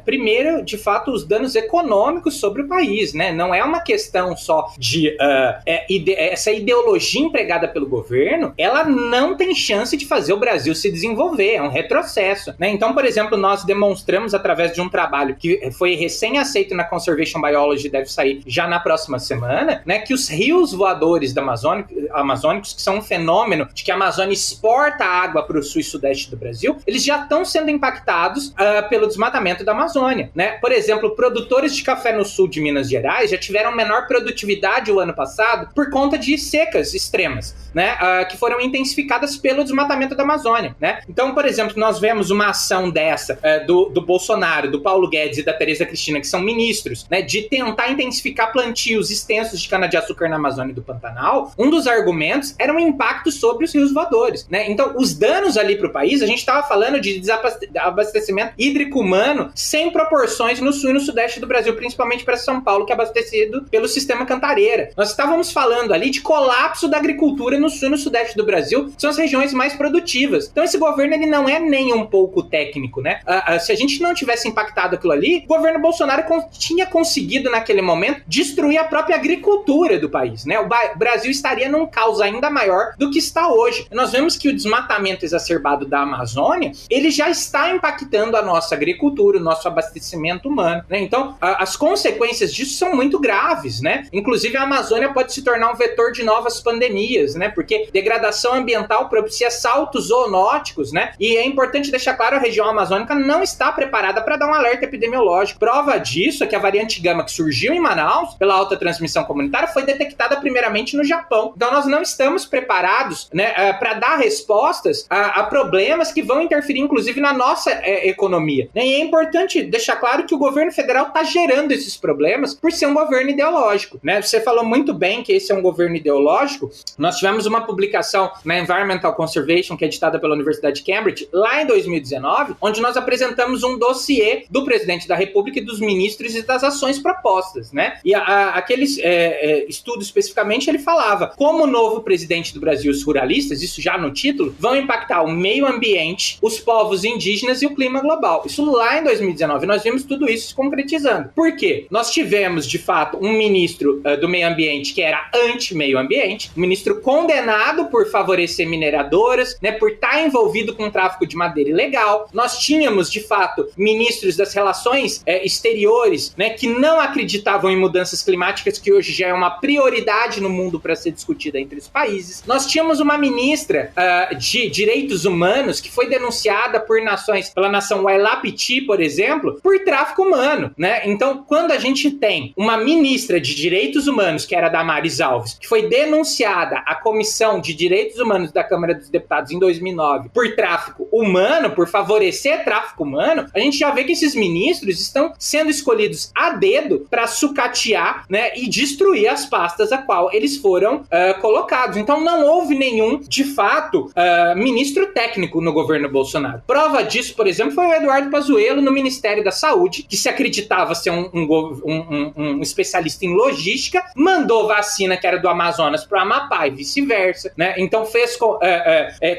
[SPEAKER 4] Primeiro, de fato, os danos econômicos sobre o país, né? Não é uma questão só de essa ideologia empregada pelo governo, ela não tem chance de fazer o Brasil se desenvolver, é um retrocesso, né? Então, por exemplo, nós demonstramos através de um trabalho que foi recém-aceito na Conservation Biology, deve sair já na próxima semana, né? Que os rios voadores da amazônicos, que são um fenômeno de que a Amazônia exporta água para o sul e sudeste do Brasil, eles já estão sendo impactados pelo desmatamento da Amazônia, né? Por exemplo, produtores de café no sul de Minas Gerais já tiveram menor produtividade o ano passado por conta de secas extremas, né? Que foram intensificadas pelo desmatamento da Amazônia, né? Então, por exemplo, nós vemos uma ação dessa do Bolsonaro, do Paulo Guedes e da Tereza Cristina, que são ministros, né? De tentar intensificar plantios extensos de cana-de-açúcar na Amazônia e do Pantanal. Um dos argumentos era um impacto sobre os rios voadores, né? Então, os danos ali para o país, a gente estava falando de desabastecimento hídrico humano sem proporções no sul e no sudeste do Brasil, principalmente para São Paulo, que é abastecido pelo sistema Cantareira. Nós estávamos falando ali de colapso da agricultura no sul e no sudeste do Brasil, que são as regiões mais produtivas. Então, esse governo, ele não é nem um pouco técnico, né? Se a gente não tivesse impactado aquilo ali, o governo Bolsonaro tinha conseguido, naquele momento, destruir a própria agricultura do país, né? O Brasil estaria num caos ainda maior do que está hoje. Nós vemos que o desmatamento exacerbado da Amazônia, ele já está impactando a nossa agricultura, o nosso abastecimento humano, né? Então, as consequências disso são muito graves, né? Inclusive, a Amazônia pode se tornar um vetor de novas pandemias, né? Porque degradação ambiental propicia saltos zoonóticos, né? E é importante deixar claro, a região amazônica não está preparada para dar um alerta epidemiológico. Prova disso é que a variante Gama, que surgiu em Manaus pela alta transmissão comunitária, foi detectada primeiramente no Japão. Então, nós não estamos preparados, né, para dar respostas a problemas que vão interferir, inclusive, na nossa economia, né? E é importante deixar claro que o governo federal está gerando esses problemas por ser um governo ideológico, né? Você falou muito bem que esse é um governo ideológico. Nós tivemos uma publicação na Environmental Conservation, que é editada pela Universidade de Cambridge, lá em 2019, onde nós apresentamos um dossiê do presidente da República e dos ministros e das ações propostas, né? E aqueles estudo especificamente, ele falava como o novo presidente do Brasil, os ruralistas, isso já no título, vão impactar o meio ambiente, os povos indígenas e o clima global. Isso lá em 2019, nós vimos tudo isso se concretizando. Por quê? Nós tivemos, de fato, um ministro do meio ambiente que era anti-meio ambiente, um ministro condenado por favorecer mineradoras, né, por estar envolvido com tráfico de madeira ilegal. Nós tínhamos, de fato, ministros das relações exteriores, né, que não acreditavam em mudanças climáticas, que hoje já é uma prioridade no mundo para ser discutida entre os países. Nós tínhamos uma ministra de direitos humanos que foi denunciada pela nação Wailapiti, por exemplo, por tráfico humano, né? Então, quando a gente tem uma ministra de direitos humanos, que era Damares Alves, que foi denunciada à Comissão de Direitos Humanos da Câmara dos Deputados em 2009 por tráfico humano, por favorecer tráfico humano, a gente já vê que esses ministros estão sendo escolhidos a dedo para sucatear, né, e destruir as pastas a qual eles foram colocados. Então, não houve nenhum, de fato, ministro técnico no governo Bolsonaro. Prova disso, por exemplo, foi o Eduardo Pazuello no Ministério da Saúde, que se acreditava ser um especialista em logística, mandou vacina que era do Amazonas para o Amapá e vice-versa, né? Então fez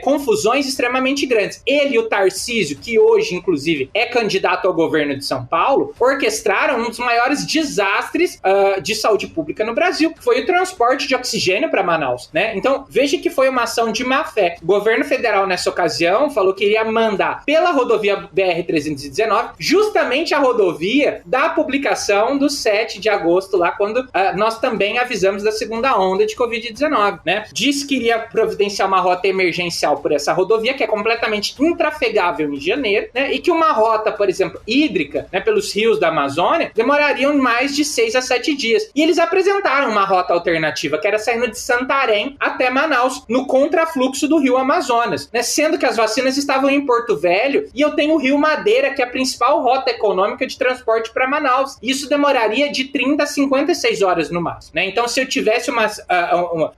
[SPEAKER 4] confusões extremamente grandes. ele e o Tarcísio, que hoje, inclusive, é candidato ao governo de São Paulo, orquestraram um dos maiores desastres de saúde pública no Brasil, que foi o transporte de oxigênio para Manaus, né? Então, veja que foi uma ação de má fé. O governo federal, nessa ocasião, falou que iria mandar pela rodovia BR-319, justamente a rodovia da publicação do 7 de agosto, lá quando nós também avisamos da segunda onda de Covid-19, né? Disse que iria providenciar uma rota emergencial por essa rodovia, que é completamente intrafegável em janeiro, né? E que uma rota, por exemplo, hídrica, né, pelos rios da Amazônia, demorariam mais de 6 a 7 dias. E eles apresentaram uma rota alternativa, que era saindo de Santarém até Manaus, no contrafluxo do rio Amazonas, né? Sendo que as vacinas estavam em Porto Velho e eu tenho o Rio Madeira, que é a principal rota econômica de transporte para Manaus. Isso demoraria de 30 a 56 horas no máximo, né? Então, se eu tivesse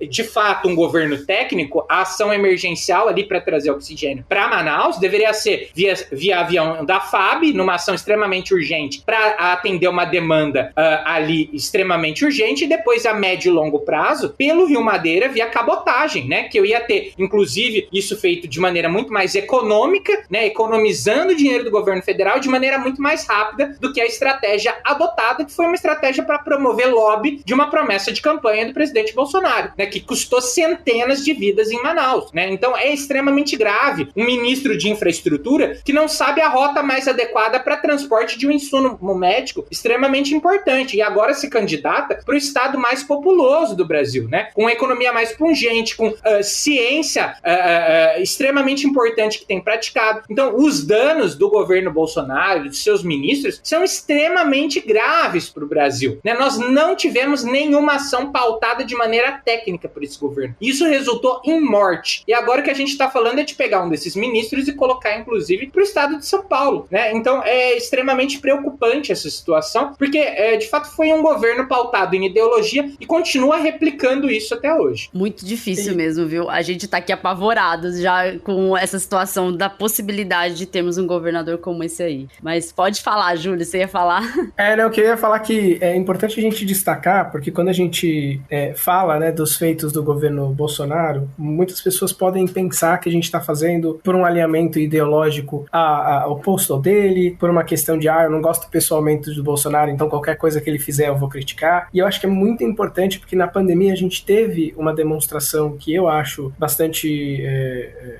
[SPEAKER 4] de fato um governo técnico, a ação emergencial ali para trazer oxigênio para Manaus deveria ser via avião da FAB, numa ação extremamente urgente para atender uma demanda ali extremamente urgente, e depois a médio e longo prazo pelo Rio Madeira via cabotagem, né? Que eu ia ter, inclusive, isso feito de maneira muito mais econômica, né? Economizando dinheiro do governo federal de maneira muito mais rápida do que a estratégia adotada, que foi uma estratégia para promover lobby de uma promessa de campanha do presidente Bolsonaro, né? Que custou centenas de vidas em Manaus, né? Então é extremamente grave um ministro de infraestrutura que não sabe a rota mais adequada para transporte de um insumo médico extremamente importante, e agora se candidata para o estado mais populoso do Brasil, né? Com uma economia mais pungente, com ciência extremamente importante que tem praticado. Então, os danos do governo Bolsonaro e de seus ministros são extremamente graves para o Brasil, né? Nós não tivemos nenhuma ação pautada de maneira técnica por esse governo. Isso resultou em morte. E agora o que a gente está falando é de pegar um desses ministros e colocar, inclusive, para o estado de São Paulo, né? Então, é extremamente preocupante essa situação, porque, de fato, foi um governo pautado em ideologia e continua replicando isso até hoje.
[SPEAKER 2] Muito difícil mesmo, viu? A gente tá aqui apavorados já com essa situação da possibilidade de termos um governador como esse aí. Mas pode falar, Júlio, você ia falar?
[SPEAKER 3] Eu queria falar que é importante a gente destacar, porque quando a gente fala, né, dos feitos do governo Bolsonaro, muitas pessoas podem pensar que a gente está fazendo por um alinhamento ideológico oposto ao dele, por uma questão de, eu não gosto pessoalmente do Bolsonaro, então qualquer coisa que ele fizer eu vou criticar. E eu acho que é muito importante, porque na pandemia a gente teve uma demonstração que eu acho bastante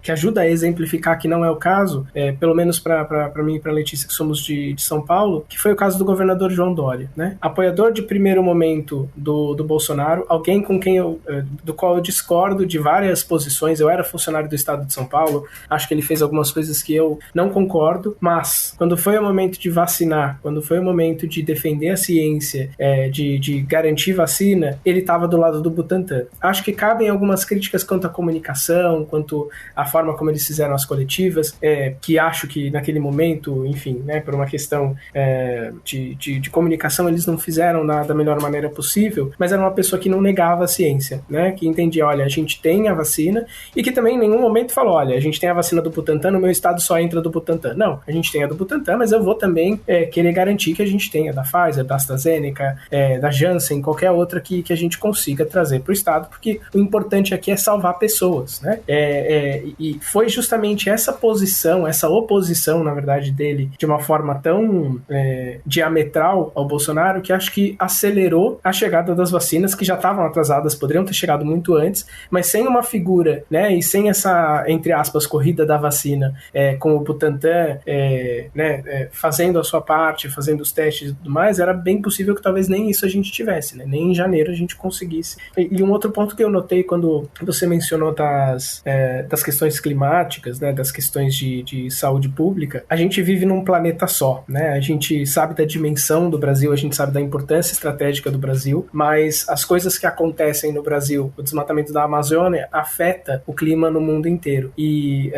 [SPEAKER 3] que ajuda a exemplificar que não é o caso, pelo menos para mim e para Letícia, que somos de São Paulo, que foi o caso do governador João Dória, né? Apoiador de primeiro momento do Bolsonaro, alguém com quem do qual eu discordo de várias posições. Eu era funcionário do estado de São Paulo, acho que ele fez algumas coisas que eu não concordo, mas quando foi o momento de vacinar, quando foi o momento de defender a ciência, de garantir vacina, ele estava do lado do Butantan. Acho que cabem algumas críticas quanto à comunicação, quanto à forma como eles fizeram as coletivas, que acho que naquele momento, enfim, né, por uma questão de comunicação, eles não fizeram da melhor maneira possível, mas era uma pessoa que não negava a ciência, né, que entendia, olha, a gente tem a vacina, e que também em nenhum momento falou, olha, a gente tem a vacina do Butantan, no meu estado só entra do Butantan. Não, a gente tem a do Butantan, mas eu vou também querer garantir que a gente tenha da Pfizer, da AstraZeneca, da Janssen, qualquer outra que a gente consiga trazer para o estado, porque o importante aqui é salvar pessoas, né? E foi justamente essa posição, essa oposição, na verdade, dele, de uma forma tão diametral ao Bolsonaro, que acho que acelerou a chegada das vacinas, que já estavam atrasadas, poderiam ter chegado muito antes, mas sem uma figura, né, e sem essa, entre aspas, corrida da vacina, com o Butantan, fazendo a sua parte, fazendo os testes e tudo mais, era bem possível que talvez nem isso a gente tivesse, né? Nem em janeiro a gente conseguisse. E um outro ponto que eu notei quando você mencionou das questões climáticas, né, das questões de saúde pública, a gente vive num planeta só, né? A gente sabe da dimensão do Brasil, a gente sabe da importância estratégica do Brasil, mas as coisas que acontecem no Brasil, o desmatamento da Amazônia, afeta o clima no mundo inteiro. E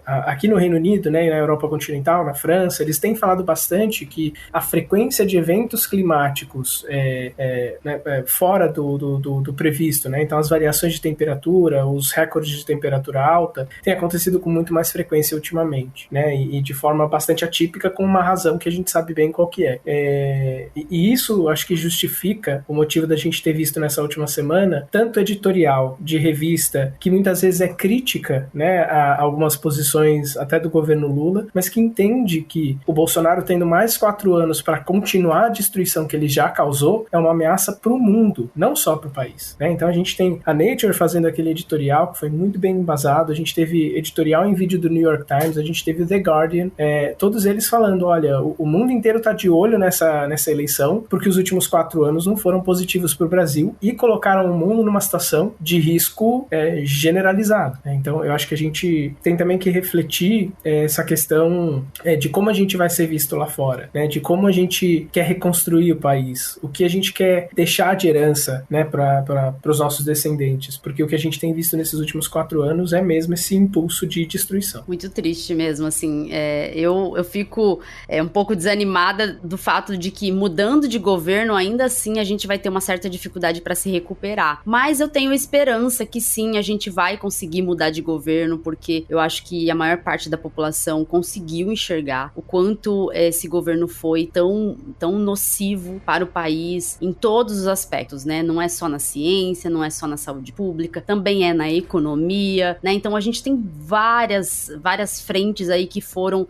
[SPEAKER 3] aqui no Reino Unido, né, e na Europa continental, na França, eles têm falado bastante que a frequência de eventos climáticos fora do previsto, né? Então as variações de temperatura, os recordes de temperatura alta, têm acontecido com muito mais frequência ultimamente, né? E de forma bastante atípica, com uma razão que a gente sabe bem qual que é. E isso acho que justifica o motivo da gente ter visto nessa última semana tanto editorial de revista que muitas vezes é crítica, né, a algumas posições posições até do governo Lula, mas que entende que o Bolsonaro tendo mais 4 anos para continuar a destruição que ele já causou é uma ameaça para o mundo, não só para o país, né? Então a gente tem a Nature fazendo aquele editorial que foi muito bem embasado, a gente teve editorial em vídeo do New York Times, a gente teve o The Guardian, todos eles falando, olha, o mundo inteiro está de olho nessa eleição, porque os últimos 4 anos não foram positivos para o Brasil e colocaram o mundo numa situação de risco generalizado, né? Então eu acho que a gente tem também que refletir essa questão de como a gente vai ser visto lá fora, né? De como a gente quer reconstruir o país, o que a gente quer deixar de herança, né, para os nossos descendentes, porque o que a gente tem visto nesses últimos 4 anos é mesmo esse impulso de destruição.
[SPEAKER 2] Muito triste mesmo, assim, eu fico um pouco desanimada do fato de que mudando de governo, ainda assim a gente vai ter uma certa dificuldade para se recuperar, mas eu tenho esperança que sim, a gente vai conseguir mudar de governo, porque eu acho que a maior parte da população conseguiu enxergar o quanto esse governo foi tão nocivo para o país em todos os aspectos, né? Não é só na ciência, não é só na saúde pública, também é na economia, né? Então a gente tem várias frentes aí que foram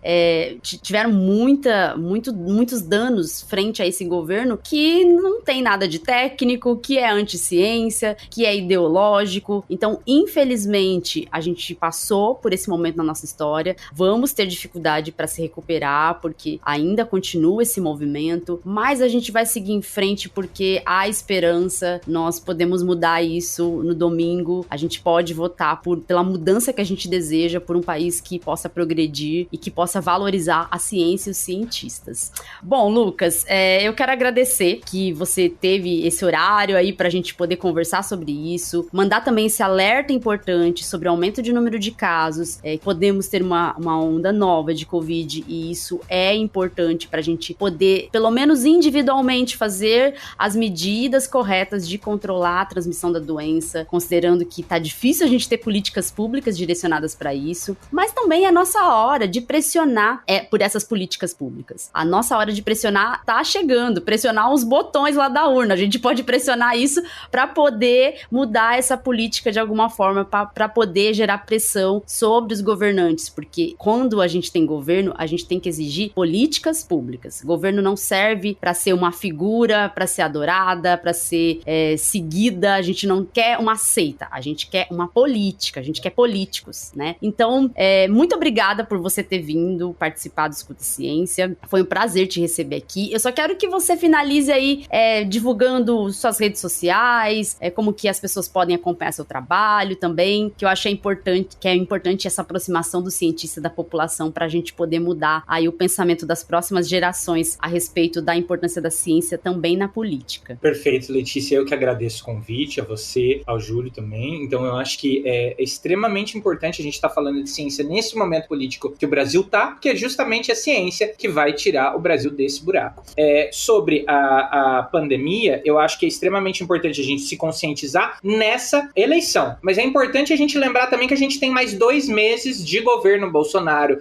[SPEAKER 2] tiveram muitos danos frente a esse governo que não tem nada de técnico, que é anti-ciência, que é ideológico. Então, infelizmente, a gente passou por esse momento na nossa história, vamos ter dificuldade para se recuperar, porque ainda continua esse movimento, mas a gente vai seguir em frente porque há esperança, nós podemos mudar isso no domingo, a gente pode votar pela mudança que a gente deseja, por um país que possa progredir e que possa valorizar a ciência e os cientistas. Bom, Lucas, eu quero agradecer que você teve esse horário aí pra gente poder conversar sobre isso, mandar também esse alerta importante sobre o aumento de número de casos, podemos ter uma onda nova de Covid e isso é importante pra gente poder, pelo menos individualmente, fazer as medidas corretas de controlar a transmissão da doença, considerando que tá difícil a gente ter políticas públicas direcionadas pra isso, mas também é a nossa hora de pressionar por essas políticas públicas. A nossa hora de pressionar tá chegando, pressionar os botões lá da urna, a gente pode pressionar isso pra poder mudar essa política de alguma forma, pra poder gerar pressão sobre os governantes, porque quando a gente tem governo, a gente tem que exigir políticas públicas. O governo não serve pra ser uma figura, pra ser adorada, pra ser seguida, a gente não quer uma seita, a gente quer uma política, a gente quer políticos, né? Então, muito obrigada por você ter vindo participar do Escuta Ciência, foi um prazer te receber aqui. Eu só quero que você finalize aí divulgando suas redes sociais, como que as pessoas podem acompanhar seu trabalho também, que eu acho que é importante essa aproximação do cientista da população pra gente poder mudar aí o pensamento das próximas gerações a respeito da importância da ciência também na política.
[SPEAKER 4] Perfeito, Letícia, eu que agradeço o convite, a você, ao Júlio também. Então eu acho que é extremamente importante a gente estar falando de ciência nesse momento político que o Brasil tá, porque é justamente a ciência que vai tirar o Brasil desse buraco. Sobre a pandemia, eu acho que é extremamente importante a gente se conscientizar nessa eleição, mas é importante a gente lembrar também que a gente tem mais 2 meses de governo Bolsonaro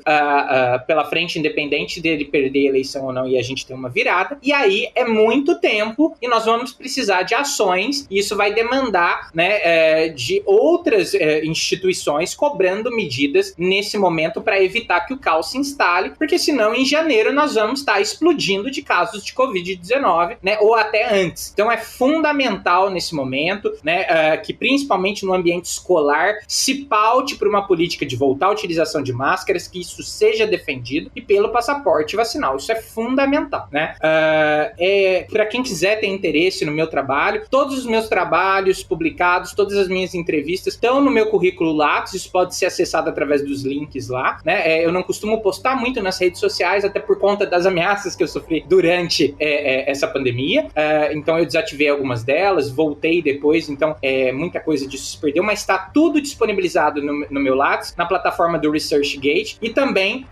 [SPEAKER 4] pela frente, independente dele perder a eleição ou não, e a gente tem uma virada, e aí é muito tempo e nós vamos precisar de ações, e isso vai demandar, né, de outras instituições cobrando medidas nesse momento para evitar que o caos se instale, porque senão em janeiro nós vamos estar explodindo de casos de Covid-19, né, ou até antes. Então é fundamental nesse momento, né, que principalmente no ambiente escolar se paute por uma política de voltar à utilização de máscaras, que isso seja defendido, e pelo passaporte vacinal. Isso é fundamental, né? Para quem quiser ter interesse no meu trabalho, todos os meus trabalhos publicados, todas as minhas entrevistas estão no meu currículo Lattes, isso pode ser acessado através dos links lá, né? Eu não costumo postar muito nas redes sociais, até por conta das ameaças que eu sofri durante essa pandemia, então eu desativei algumas delas, voltei depois, então muita coisa disso se perdeu, mas está tudo disponibilizado no meu Lattes, na plataforma do ResearchGate, e também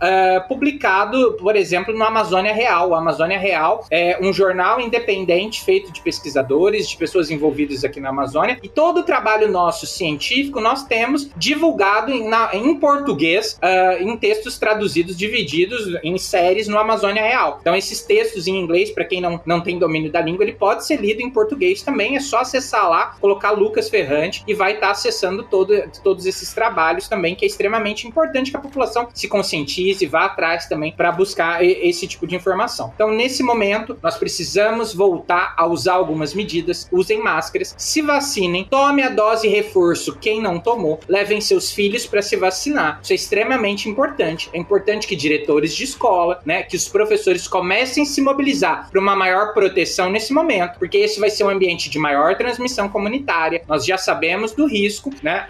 [SPEAKER 4] publicado, por exemplo, no Amazônia Real. O Amazônia Real é um jornal independente feito de pesquisadores, de pessoas envolvidas aqui na Amazônia, e todo o trabalho nosso científico nós temos divulgado em português, em textos traduzidos, divididos em séries no Amazônia Real. Então esses textos em inglês, para quem não tem domínio da língua, ele pode ser lido em português também, é só acessar lá, colocar Lucas Ferrante e vai estar acessando todos esses trabalhos também, que é extremamente extremamente importante que a população se conscientize e vá atrás também para buscar esse tipo de informação. Então, nesse momento, nós precisamos voltar a usar algumas medidas, usem máscaras, se vacinem, tome a dose reforço quem não tomou, levem seus filhos para se vacinar. Isso é extremamente importante. É importante que diretores de escola, né, que os professores comecem a se mobilizar para uma maior proteção nesse momento, porque esse vai ser um ambiente de maior transmissão comunitária. Nós já sabemos do risco, né?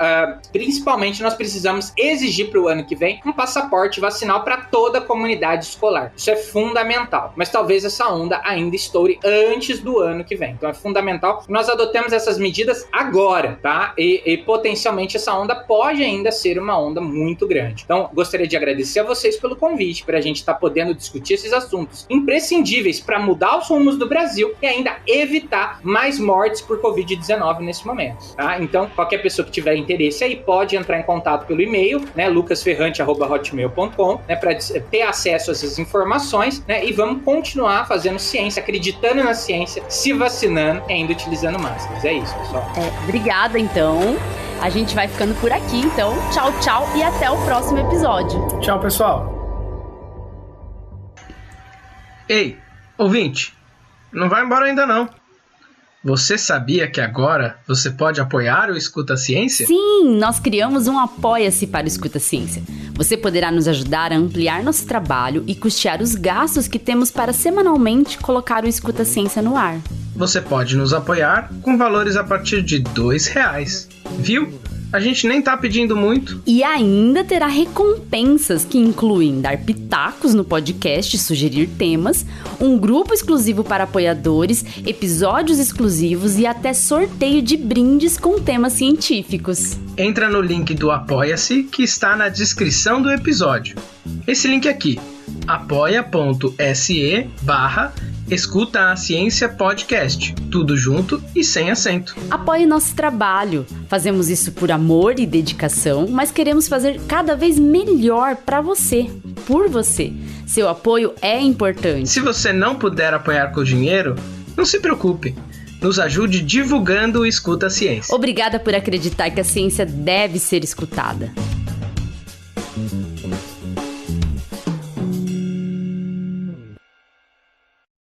[SPEAKER 4] Principalmente nós precisamos exigir para o ano que vem um passaporte vacinal para toda a comunidade escolar. Isso é fundamental. Mas talvez essa onda ainda estoure antes do ano que vem. Então é fundamental que nós adotemos essas medidas agora, tá? E potencialmente essa onda pode ainda ser uma onda muito grande. Então, gostaria de agradecer a vocês pelo convite, para a gente estar podendo discutir esses assuntos imprescindíveis para mudar os rumos do Brasil e ainda evitar mais mortes por Covid-19 nesse momento, tá? Então, qualquer pessoa que tiver interesse aí pode entrar em contato pelo e-mail, né, lucasferrante@hotmail.com, né, para ter acesso a essas informações, né, e vamos continuar fazendo ciência, acreditando na ciência, se vacinando e ainda utilizando máscaras. É isso, pessoal.
[SPEAKER 2] Obrigada, então. A gente vai ficando por aqui, então. Tchau, tchau e até o próximo episódio.
[SPEAKER 3] Tchau, pessoal.
[SPEAKER 5] Ei, ouvinte, não vai embora ainda não. Você sabia que agora você pode apoiar o Escuta Ciência?
[SPEAKER 2] Sim, nós criamos um Apoia-se para o Escuta Ciência. Você poderá nos ajudar a ampliar nosso trabalho e custear os gastos que temos para semanalmente colocar o Escuta Ciência no ar.
[SPEAKER 5] Você pode nos apoiar com valores a partir de R$2. Viu? A gente nem tá pedindo muito.
[SPEAKER 2] E ainda terá recompensas que incluem dar pitacos no podcast, sugerir temas, um grupo exclusivo para apoiadores, episódios exclusivos e até sorteio de brindes com temas científicos.
[SPEAKER 5] Entra no link do Apoia-se que está na descrição do episódio. Esse link aqui, apoia.se/Escuta a Ciência Podcast, tudo junto e sem acento.
[SPEAKER 2] Apoie nosso trabalho. Fazemos isso por amor e dedicação, mas queremos fazer cada vez melhor para você, por você. Seu apoio é importante.
[SPEAKER 5] Se você não puder apoiar com dinheiro, não se preocupe. Nos ajude divulgando o Escuta a Ciência.
[SPEAKER 2] Obrigada por acreditar que a ciência deve ser escutada.